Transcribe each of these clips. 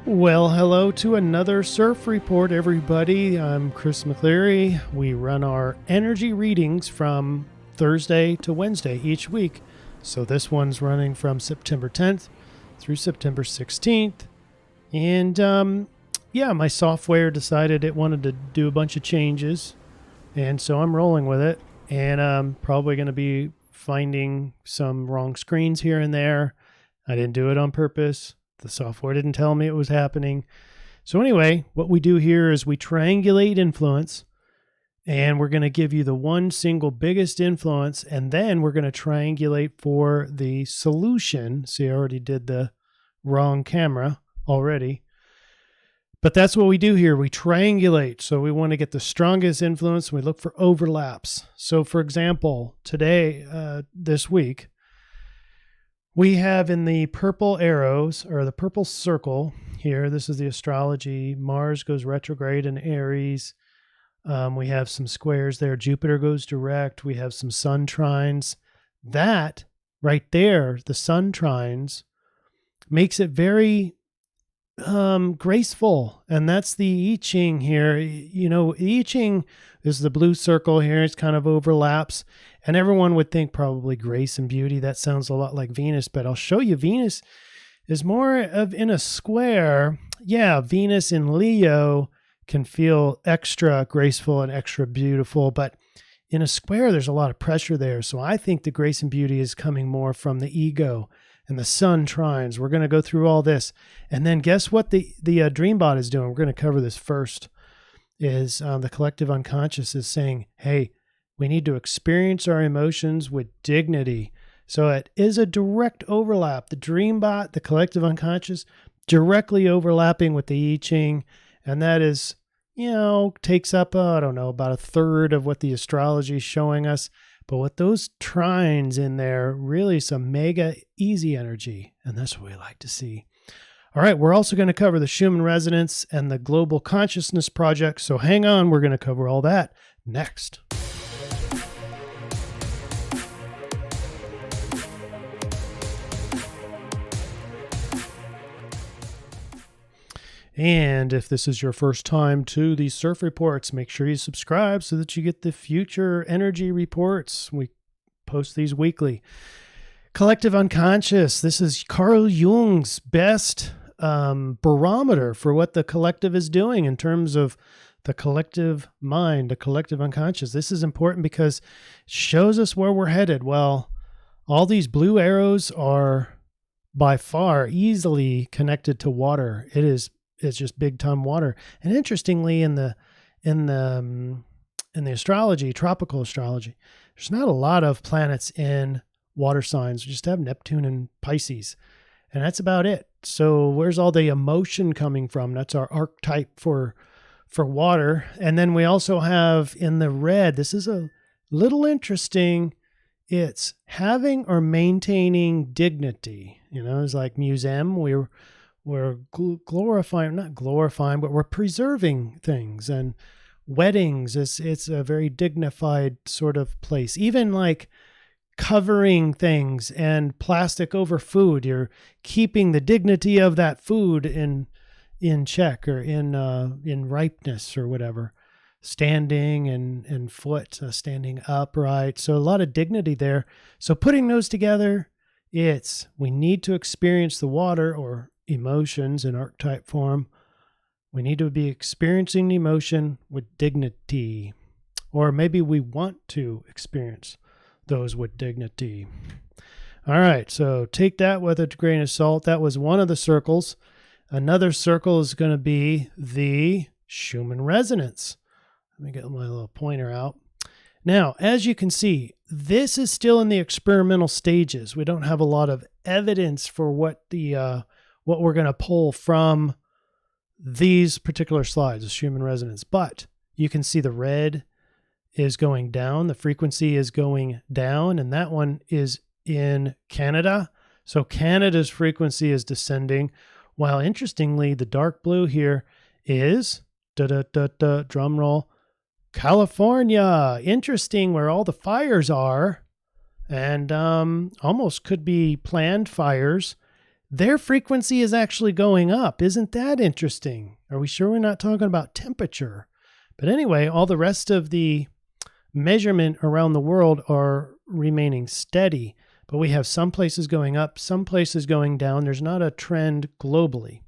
Well, hello to another CIRF report, everybody. I'm Chris McCleary. We run our energy readings from Thursday to Wednesday each week. So this one's running from September 10th through September 16th. And my software decided it wanted to do a bunch of changes. And so I'm rolling with it. And I'm probably going to be finding some wrong screens here and there. I didn't do it on purpose. The software didn't tell me it was happening. So anyway, what we do here is we triangulate influence, and we're going to give you the one single biggest influence, and then we're going to triangulate for the solution. See, I already did the wrong camera already. But that's what we do here. We triangulate. So we want to get the strongest influence. We look for overlaps. So for example, today, this week, we have in the purple arrows, or the purple circle here, this is the astrology. Mars goes retrograde in Aries. We have some squares there. Jupiter goes direct. We have some sun trines. That right there, the sun trines, makes it very graceful. And that's the I-Ching here. You know, I-Ching is the blue circle here. It's kind of overlaps. And everyone would think probably grace and beauty. That sounds a lot like Venus, but I'll show you Venus is more of in a square. Yeah, Venus in Leo can feel extra graceful and extra beautiful, but in a square, there's a lot of pressure there. So I think the grace and beauty is coming more from the ego and the sun trines. We're going to go through all this. And then guess what the Dreambot is doing? We're going to cover this first. Is the collective unconscious is saying, hey, we need to experience our emotions with dignity. So it is a direct overlap. The Dreambot, the collective unconscious, directly overlapping with the I-Ching. And that is, takes up, about a third of what the astrology is showing us. But with those trines in there, really some mega easy energy. And that's what we like to see. All right, we're also going to cover the Schumann Resonance and the Global Consciousness Project. So hang on, we're going to cover all that next. And if this is your first time to the CIRF reports, make sure you subscribe so that you get the future energy reports. We post these weekly. Collective unconscious. This is Carl Jung's best barometer for what the collective is doing in terms of the collective mind, the collective unconscious. This is important because it shows us where we're headed. Well, all these blue arrows are by far easily connected to water. It's just big time water. And interestingly, in the astrology, tropical astrology, there's not a lot of planets in water signs. We just have Neptune and Pisces, and that's about it. So where's all the emotion coming from? That's our archetype for water. And then we also have in the red, this is a little interesting. It's having or maintaining dignity. It's like museum. We're glorifying, not glorifying, but we're preserving things. And weddings, it's a very dignified sort of place. Even like covering things and plastic over food, you're keeping the dignity of that food in check or in ripeness or whatever. Standing and foot, standing upright. So a lot of dignity there. So putting those together, we need to experience the water or emotions in archetype form. We need to be experiencing the emotion with dignity, or maybe we want to experience those with dignity. All right, so take that with a grain of salt. That was one of the circles. Another circle is going to be the Schumann Resonance. Let me get my little pointer out. Now, as you can see, this is still in the experimental stages. We don't have a lot of evidence for what we're going to pull from these particular slides, the Schumann Resonance. But you can see the red is going down. The frequency is going down, and that one is in Canada. So Canada's frequency is descending, while interestingly, the dark blue here is, drum roll, California. Interesting, where all the fires are, and almost could be planned fires. their frequency is actually going up. Isn't that interesting? Are we sure we're not talking about temperature? But anyway, all the rest of the measurement around the world are remaining steady, but we have some places going up, some places going down. There's not a trend globally.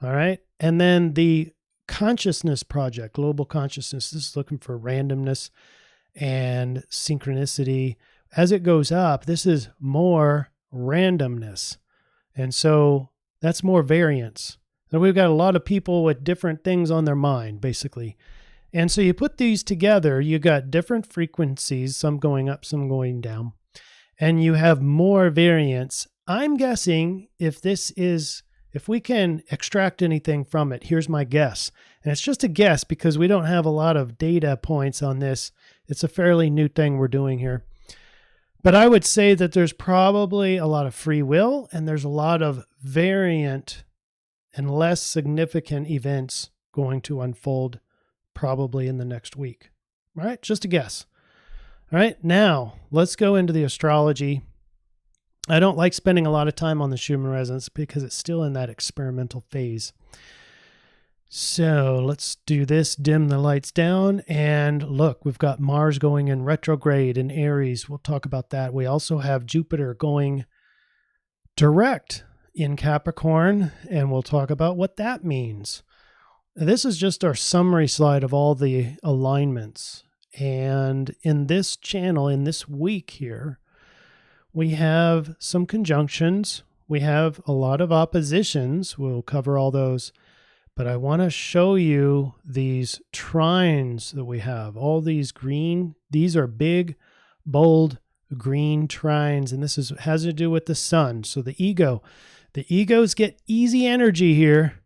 All right. And then the Consciousness Project, Global Consciousness, this is looking for randomness and synchronicity. As it goes up, this is more randomness. And so that's more variance. So we've got a lot of people with different things on their mind, basically. And so you put these together, you got different frequencies, some going up, some going down, and you have more variance. I'm guessing if we can extract anything from it, here's my guess. And it's just a guess because we don't have a lot of data points on this. It's a fairly new thing we're doing here. But I would say that there's probably a lot of free will and there's a lot of variant and less significant events going to unfold probably in the next week. All right, just a guess. All right, now let's go into the astrology. I don't like spending a lot of time on the Schumann Resonance because it's still in that experimental phase. So let's do this, dim the lights down, and look, we've got Mars going in retrograde in Aries. We'll talk about that. We also have Jupiter going direct in Capricorn, and we'll talk about what that means. This is just our summary slide of all the alignments. And in this channel, in this week here, we have some conjunctions. We have a lot of oppositions. We'll cover all those. But I want to show you these trines that we have. All these green, these are big, bold green trines. And this has to do with the sun. So the egos get easy energy here.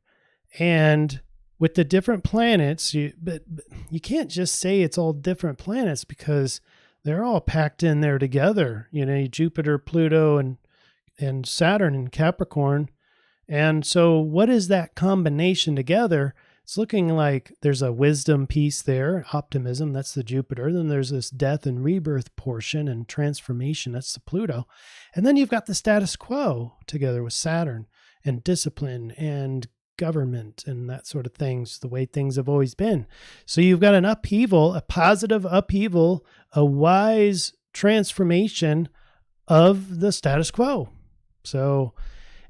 And with the different planets, but you can't just say it's all different planets because they're all packed in there together. You know, Jupiter, Pluto, and Saturn in Capricorn. And so what is that combination together? It's looking like there's a wisdom piece there, optimism, that's the Jupiter. Then there's this death and rebirth portion and transformation, that's the Pluto. And then you've got the status quo together with Saturn and discipline and government and that sort of things, the way things have always been. So you've got an upheaval, a positive upheaval, a wise transformation of the status quo. So,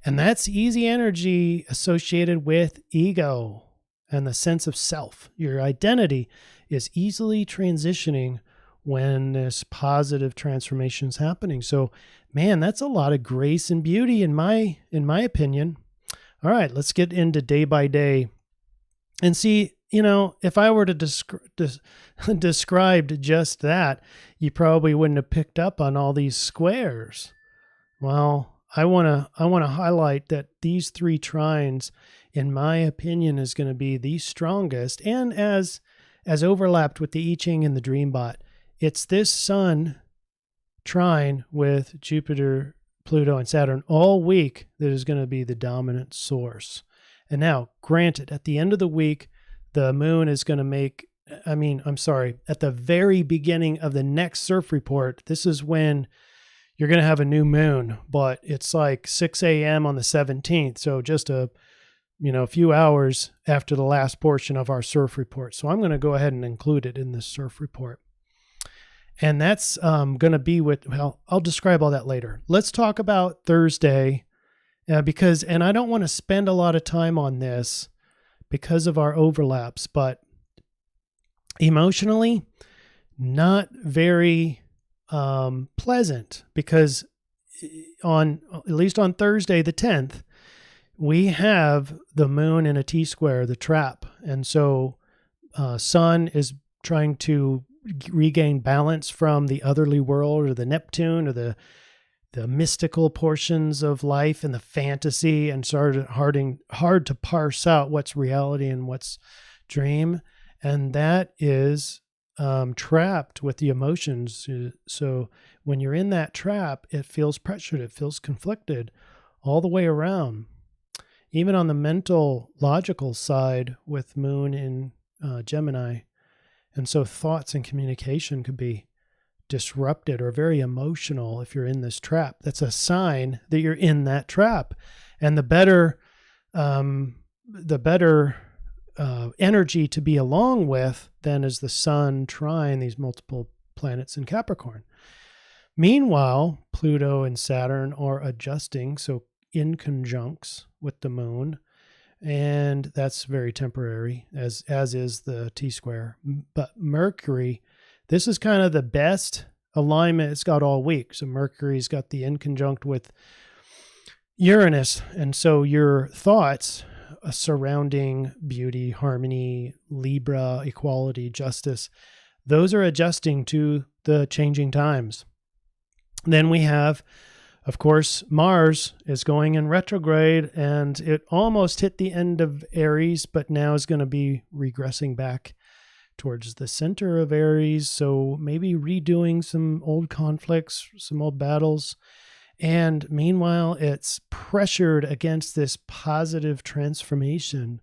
and that's easy energy associated with ego and the sense of self. Your identity is easily transitioning when this positive transformation is happening. So, man, that's a lot of grace and beauty in my opinion. All right, let's get into day by day and see, if I were to describe just that, you probably wouldn't have picked up on all these squares. Well, I want to highlight that these three trines, in my opinion, is going to be the strongest. And as overlapped with the I-Ching and the Dreambot, it's this Sun trine with Jupiter, Pluto, and Saturn all week that is going to be the dominant source. And now, granted, at the end of the week, the moon is going to at the very beginning of the next CIRF report, this is when you're going to have a new moon, but it's like 6 a.m. on the 17th. So just a few hours after the last portion of our CIRF report. So I'm going to go ahead and include it in this CIRF report. And that's going to be I'll describe all that later. Let's talk about Thursday and I don't want to spend a lot of time on this because of our overlaps, but emotionally, not very pleasant because at least on Thursday, the 10th, we have the moon in a T-square, the trap. And so Sun is trying to regain balance from the otherly world or the Neptune or the mystical portions of life and the fantasy, and started hard to parse out what's reality and what's dream. And that is trapped with the emotions. So when you're in that trap, it feels pressured, it feels conflicted all the way around. Even on the mental, logical side with moon in Gemini. And so thoughts and communication could be disrupted or very emotional if you're in this trap. That's a sign that you're in that trap. And the better energy to be along with then is the sun trine these multiple planets in Capricorn. Meanwhile, Pluto and Saturn are adjusting, so in conjuncts with the moon, and that's very temporary, as is the T-square. But Mercury, this is kind of the best alignment it's got all week. So Mercury's got the in conjunct with Uranus, and so your thoughts surrounding beauty, harmony, Libra, equality, justice, those are adjusting to the changing times. Then we have, of course, Mars is going in retrograde, and it almost hit the end of Aries, but now is going to be regressing back towards the center of Aries. So maybe redoing some old conflicts, some old battles. And meanwhile, it's pressured against this positive transformation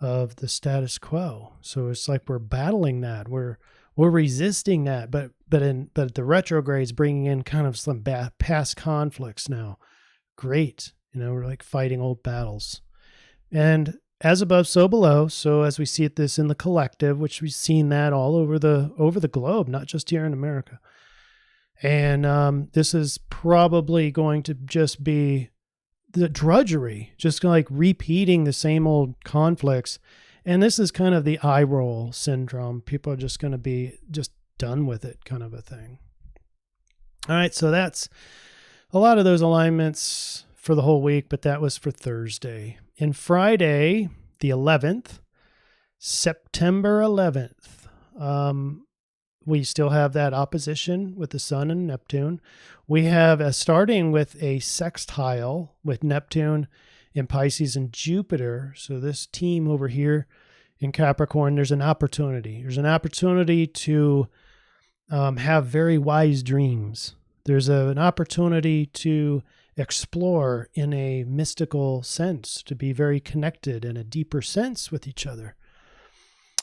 of the status quo. So it's like we're battling that. We're resisting that, but the retrograde's bringing in kind of some past conflicts now. Great, we're like fighting old battles. And as above, so below. So as we see this in the collective, which we've seen that all over the globe, not just here in America. And this is probably going to just be the drudgery, just like repeating the same old conflicts. And this is kind of the eye roll syndrome. People are just going to be just done with it, kind of a thing. All right, so that's a lot of those alignments for the whole week, but that was for Thursday. And Friday, the 11th, September 11th, we still have that opposition with the Sun and Neptune. We have, starting with a sextile with Neptune in Pisces and Jupiter. So this team over here in Capricorn, there's an opportunity. There's an opportunity to have very wise dreams. There's an opportunity to explore in a mystical sense, to be very connected in a deeper sense with each other.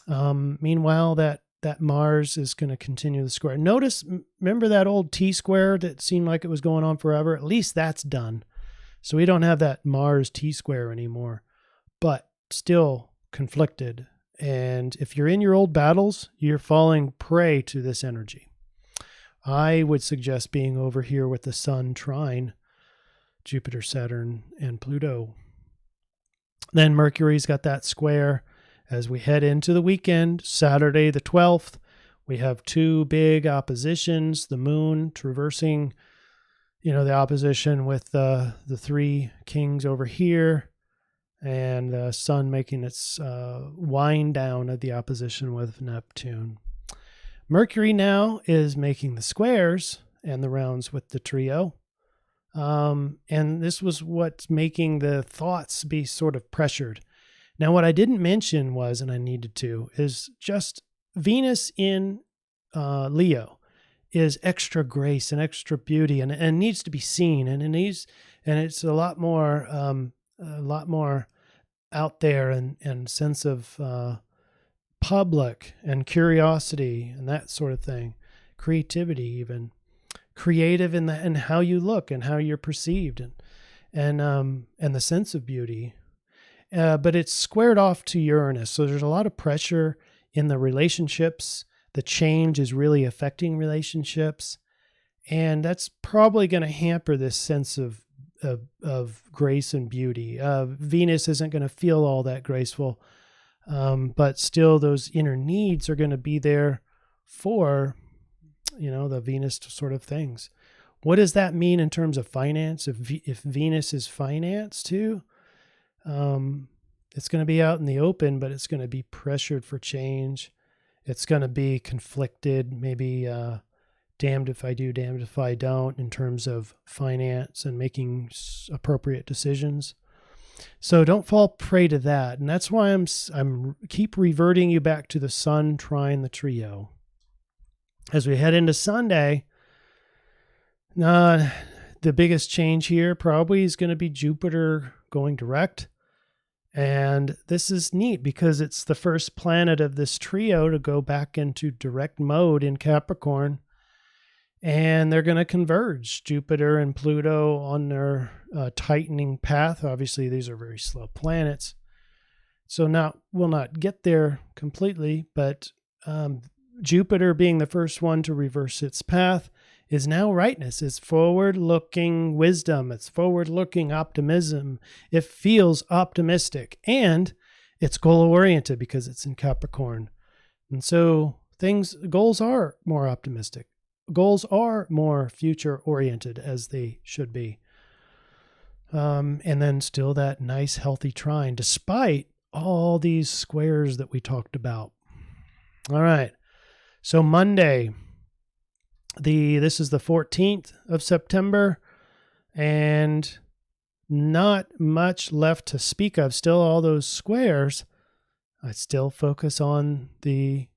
Meanwhile, that Mars is going to continue the square. Remember that old T-square that seemed like it was going on forever? At least that's done. So we don't have that Mars T-square anymore, but still conflicted. And if you're in your old battles, you're falling prey to this energy. I would suggest being over here with the Sun trine, Jupiter, Saturn, and Pluto. Then Mercury's got that square. As we head into the weekend, Saturday the 12th, we have two big oppositions. The moon traversing, the opposition with the three kings over here, and the sun making its wind down of the opposition with Neptune. Mercury now is making the squares and the rounds with the trio. And this was what's making the thoughts be sort of pressured. Now, what I didn't mention was, and I needed to, is just Venus in Leo is extra grace and extra beauty, and needs to be seen, and it's a lot more out there, and sense of public and curiosity and that sort of thing, creativity, even creative in how you look and how you're perceived, and the sense of beauty. But it's squared off to Uranus. So there's a lot of pressure in the relationships. The change is really affecting relationships. And that's probably going to hamper this sense of grace and beauty. Venus isn't going to feel all that graceful. But still those inner needs are going to be there for, the Venus sort of things. What does that mean in terms of finance? If Venus is finance too? It's going to be out in the open, but it's going to be pressured for change. It's going to be conflicted, maybe damned if I do, damned if I don't, in terms of finance and making appropriate decisions. So don't fall prey to that. And that's why I'm keep reverting you back to the Sun trine the trio. As we head into Sunday, the biggest change here probably is going to be Jupiter going direct. And this is neat because it's the first planet of this trio to go back into direct mode in Capricorn. and they're going to converge. Jupiter and Pluto on their tightening path. Obviously, these are very slow planets, so will not get there completely, but Jupiter, being the first one to reverse its path, is now rightness. It's forward-looking wisdom. It's forward-looking optimism. It feels optimistic, and it's goal-oriented because it's in Capricorn. And so goals are more optimistic. Goals are more future-oriented, as they should be. And then still that nice, healthy trine, despite all these squares that we talked about. All right. So Monday, this is the 14th of September, and not much left to speak of. Still all those squares. I still focus on the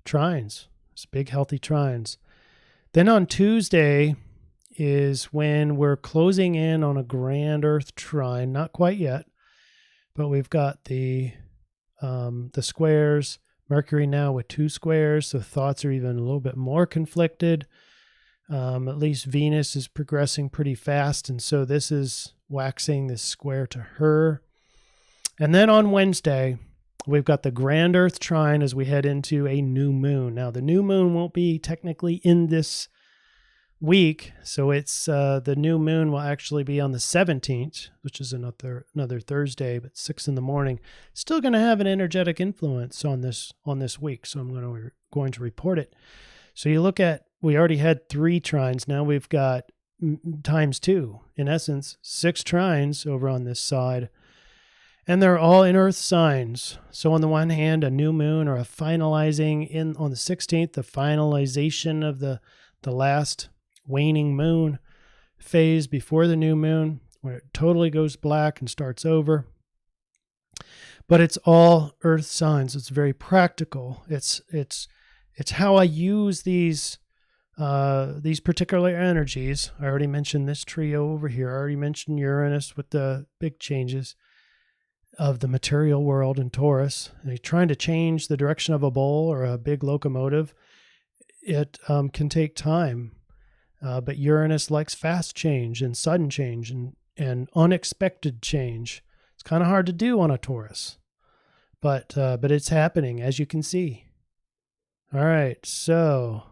trines, those big healthy trines. Then on Tuesday is when we're closing in on a grand Earth trine. Not quite yet, but we've got the squares. Mercury now with 2 squares, so thoughts are even a little bit more conflicted. At least Venus is progressing pretty fast, and so this is waxing this square to her. And then on Wednesday, we've got the grand Earth trine as we head into a new moon. Now, the new moon won't be technically in this week, so it's the new moon will actually be on the 17th, which is another Thursday, but 6 in the morning. Still going to have an energetic influence on this week, so I'm going to report it. So you look at, we already had 3 trines. Now we've got times 2, in essence, 6 trines over on this side, and they're all in Earth signs. So on the one hand, a new moon or a finalizing on the 16th, the finalization of the last waning moon phase before the new moon, where it totally goes black and starts over. But it's all Earth signs. It's very practical. It's how I use these particular energies. I already mentioned this trio over here. I already mentioned Uranus with the big changes of the material world in Taurus. And he's trying to change the direction of a bull or a big locomotive. It can take time. But Uranus likes fast change and sudden change and unexpected change. It's kind of hard to do on a Taurus, but it's happening, as you can see. All right, so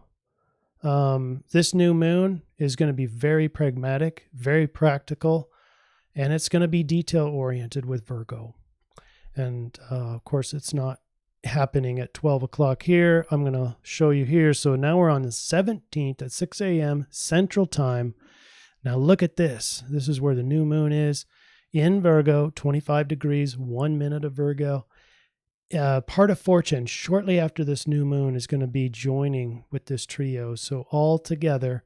this new moon is going to be very pragmatic, very practical, and it's going to be detail-oriented with Virgo. And, of course, it's not happening at 12 o'clock here. I'm going to show you here. So now we're on the 17th at 6 a.m. Central Time. Now look at this. This is where the new moon is in Virgo, 25 degrees, 1 minute of Virgo. Part of fortune, shortly after this new moon, is going to be joining with this trio. So all together,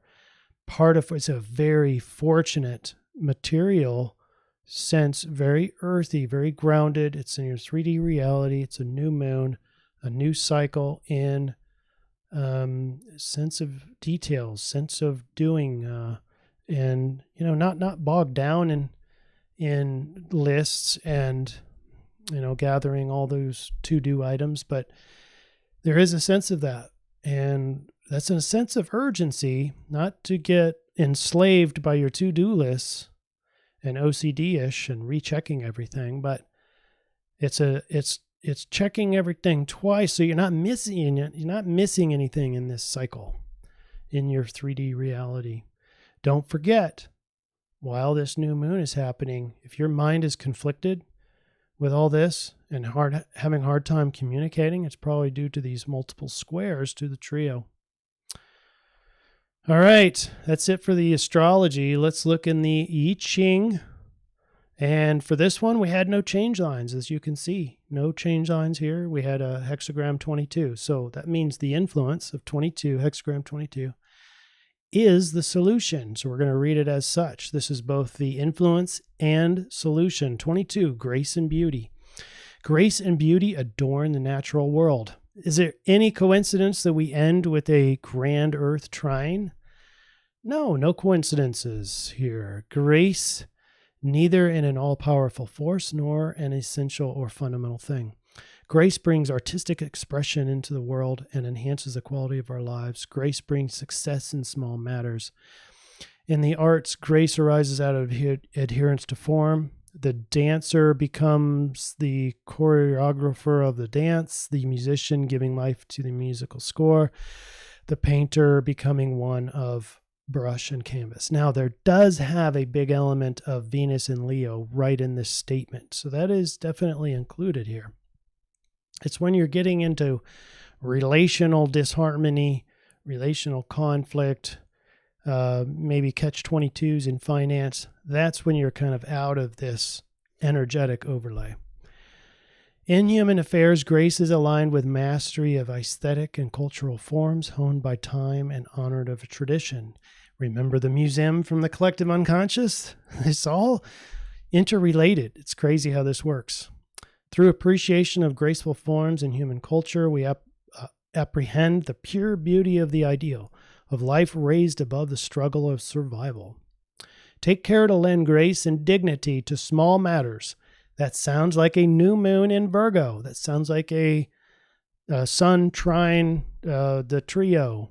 it's a very fortunate material sense, very earthy, very grounded. It's in your 3D reality. It's a new moon, a new cycle in sense of details, sense of doing, and not bogged down in lists and gathering all those to-do items, but there is a sense of that, and that's a sense of urgency, not to get enslaved by your to-do lists and OCD-ish and rechecking everything, but it's checking everything twice, so you're not missing anything in this cycle in your 3D reality. Don't forget, while this new moon is happening, if your mind is conflicted with all this and having a hard time communicating, it's probably due to these multiple squares to the trio. All right, that's it for the astrology. Let's look in the I-Ching. And for this one, we had no change lines, as you can see. No change lines here. We had a hexagram 22. So that means the influence of 22, hexagram 22, is the solution. So we're going to read it as such. This is both the influence and solution. 22, grace and beauty. Grace and beauty adorn the natural world. Is there any coincidence that we end with a grand Earth trine? No coincidences here. Grace, neither in an all-powerful force nor an essential or fundamental thing. Grace brings artistic expression into the world and enhances the quality of our lives. Grace brings success in small matters. In the arts, grace arises out of adherence to form. The dancer becomes the choreographer of the dance, the musician giving life to the musical score, the painter becoming one of brush and canvas. Now, there does have a big element of Venus and Leo right in this statement, so that is definitely included here. It's when you're getting into relational disharmony, relational conflict, maybe catch-22s in finance. That's when you're kind of out of this energetic overlay. In human affairs, grace is aligned with mastery of aesthetic and cultural forms honed by time and honored of a tradition. Remember the museum from the collective unconscious? It's all interrelated. It's crazy how this works. Through appreciation of graceful forms in human culture, we apprehend the pure beauty of the ideal, of life raised above the struggle of survival. Take care to lend grace and dignity to small matters. That sounds like a new moon in Virgo. That sounds like a sun trine the trio.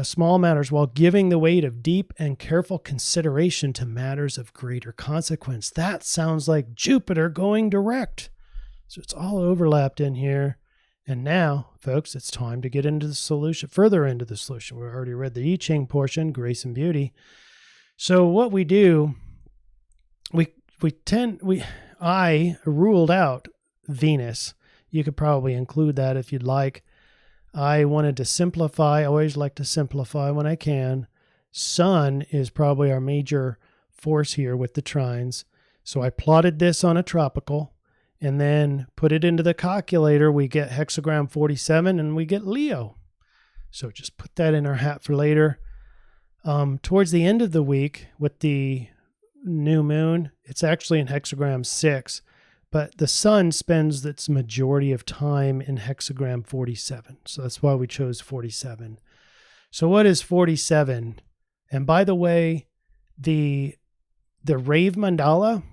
Small matters, while giving the weight of deep and careful consideration to matters of greater consequence. That sounds like Jupiter going direct. So it's all overlapped in here. And now, folks, it's time to get into the solution, further into the solution. We already read the I-Ching portion, grace and beauty. So what we do, I ruled out Venus. You could probably include that if you'd like. I wanted to simplify. I always like to simplify when I can. Sun is probably our major force here with the trines. So I plotted this on a tropical and then put it into the calculator. We get hexagram 47 and we get Leo. So just put that in our hat for later. Towards the end of the week with the new moon, it's actually in hexagram 6, but the sun spends its majority of time in hexagram 47. So that's why we chose 47. So what is 47? And by the way, the Rave Mandala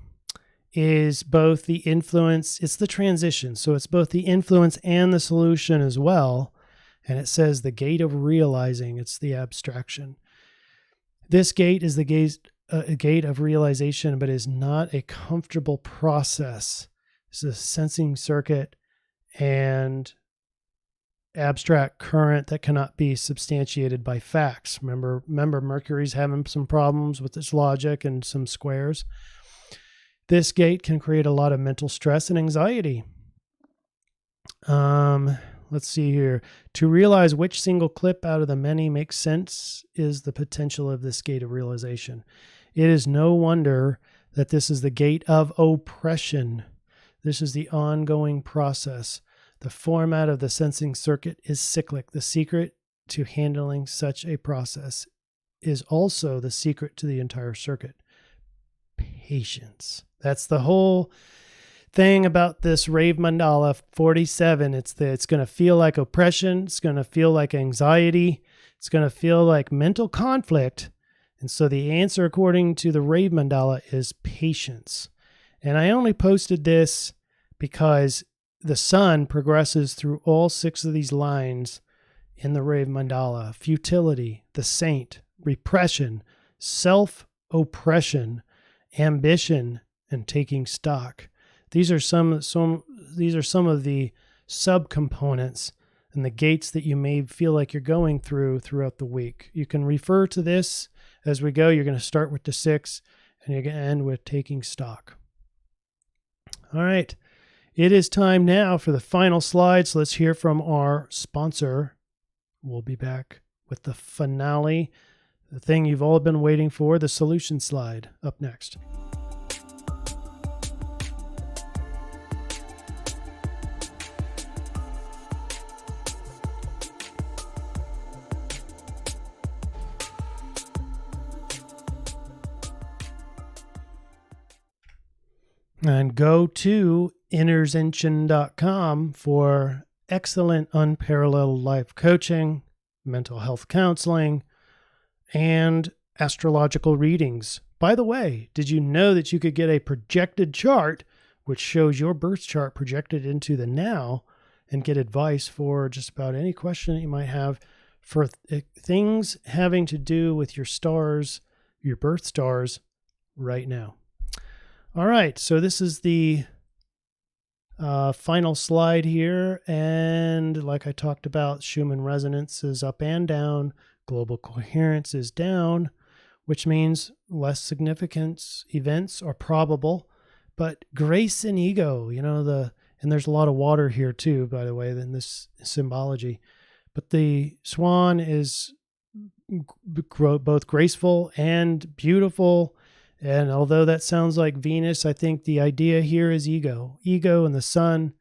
is both the influence, it's the transition. So it's both the influence and the solution as well. And it says the gate of realizing, it's the abstraction. This gate is the gate of realization, but is not a comfortable process. It's a sensing circuit and abstract current that cannot be substantiated by facts. Remember Mercury's having some problems with its logic and some squares. This gate can create a lot of mental stress and anxiety. Let's see here. To realize which single clip out of the many makes sense is the potential of this gate of realization. It is no wonder that this is the gate of oppression. This is the ongoing process. The format of the sensing circuit is cyclic. The secret to handling such a process is also the secret to the entire circuit. Patience. That's the whole thing about this Rave Mandala 47. It's going to feel like oppression. It's going to feel like anxiety. It's going to feel like mental conflict. And so the answer, according to the Rave Mandala, is patience. And I only posted this because the sun progresses through all 6 of these lines in the Rave Mandala. Futility, the saint, repression, self-oppression, ambition, and taking stock. These are some of the subcomponents and the gates that you may feel like you're going through throughout the week. You can refer to this as we go. You're going to start with the 6 and you're going to end with taking stock. All right. It is time now for the final slide. So let's hear from our sponsor. We'll be back with the finale, the thing you've all been waiting for, the solution slide, up next. And go to innersension.com for excellent unparalleled life coaching, mental health counseling, and astrological readings. By the way, did you know that you could get a projected chart which shows your birth chart projected into the now, and get advice for just about any question that you might have for things having to do with your stars, your birth stars right now. All right, so this is the final slide here. And like I talked about, Schumann Resonance is up and down. Global coherence is down, which means less significance events are probable. But grace and ego, and there's a lot of water here too, by the way, in this symbology. But the swan is both graceful and beautiful. And although that sounds like Venus, I think the idea here is ego. Ego and the sun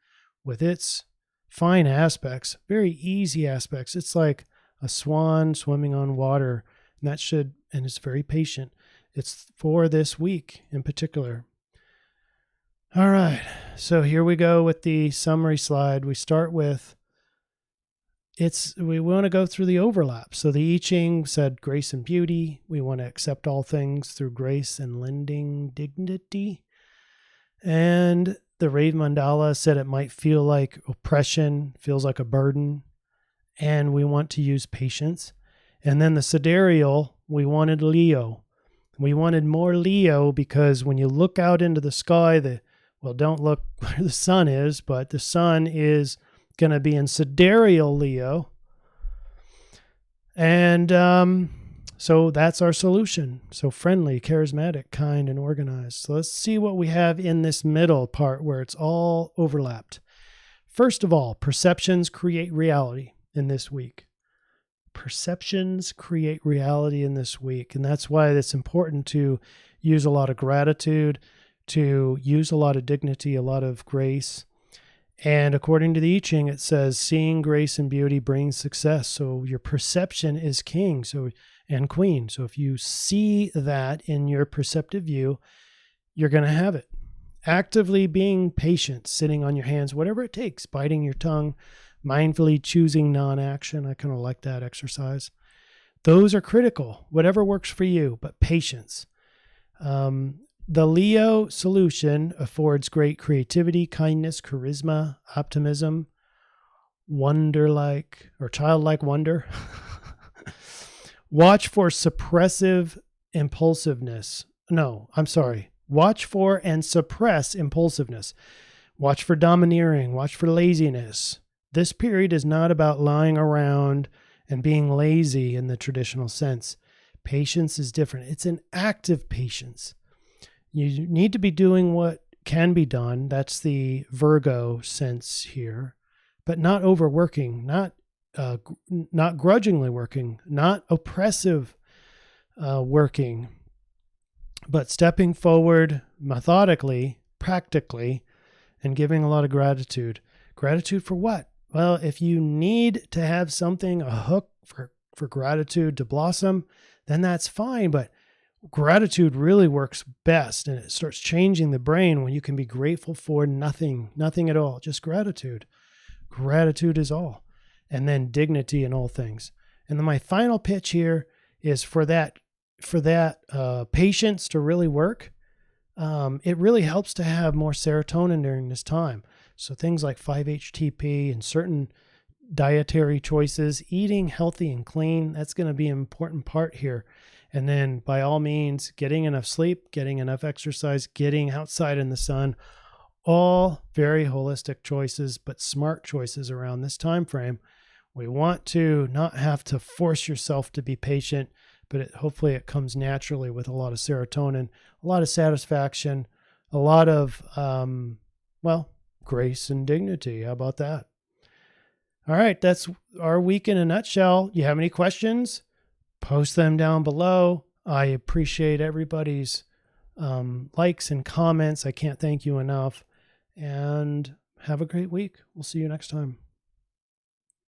with its fine aspects, very easy aspects. It's like a swan swimming on water. And it's very patient. It's for this week in particular. All right, so here we go with the summary slide. We start with, we want to go through the overlap. So the I-Ching said grace and beauty. We want to accept all things through grace and lending dignity. And the Rave Mandala said it might feel like oppression, feels like a burden, and we want to use patience. And then the Sidereal, we wanted Leo. We wanted more Leo because when you look out into the sky, don't look where the sun is, but the sun is going to be in Sidereal Leo. And so that's our solution. So friendly, charismatic, kind, and organized. So let's see what we have in this middle part where it's all overlapped. First of all, perceptions create reality in this week. Perceptions create reality in this week. And that's why it's important to use a lot of gratitude, to use a lot of dignity, a lot of grace. And according to the I-Ching, it says, seeing grace and beauty brings success. So your perception is king and queen. So if you see that in your perceptive view, you're going to have it. Actively being patient, sitting on your hands, whatever it takes, biting your tongue, mindfully choosing non-action. I kind of like that exercise. Those are critical, whatever works for you, but patience. The Leo solution affords great creativity, kindness, charisma, optimism, wonder-like or childlike wonder. Watch for suppressive impulsiveness. No, I'm sorry. Watch for and suppress impulsiveness. Watch for domineering. Watch for laziness. This period is not about lying around and being lazy in the traditional sense. Patience is different. It's an active patience. You need to be doing what can be done. That's the Virgo sense here, but not overworking, not grudgingly working, not oppressive working, but stepping forward methodically, practically, and giving a lot of gratitude. Gratitude for what? Well, if you need to have something, a hook for gratitude to blossom, then that's fine. But gratitude really works best, and it starts changing the brain when you can be grateful for nothing at all, just gratitude. Gratitude is all. And then dignity in all things. And then my final pitch here is for that patience to really work. It really helps to have more serotonin during this time. So things like 5-HTP and certain dietary choices, eating healthy and clean, that's going to be an important part here. And then by all means, getting enough sleep, getting enough exercise, getting outside in the sun, all very holistic choices, but smart choices around this time frame. We want to not have to force yourself to be patient, but hopefully it comes naturally with a lot of serotonin, a lot of satisfaction, a lot of, grace and dignity. How about that? All right, that's our week in a nutshell. You have any questions? Post them down below. I appreciate everybody's likes and comments. I can't thank you enough. And have a great week. We'll see you next time.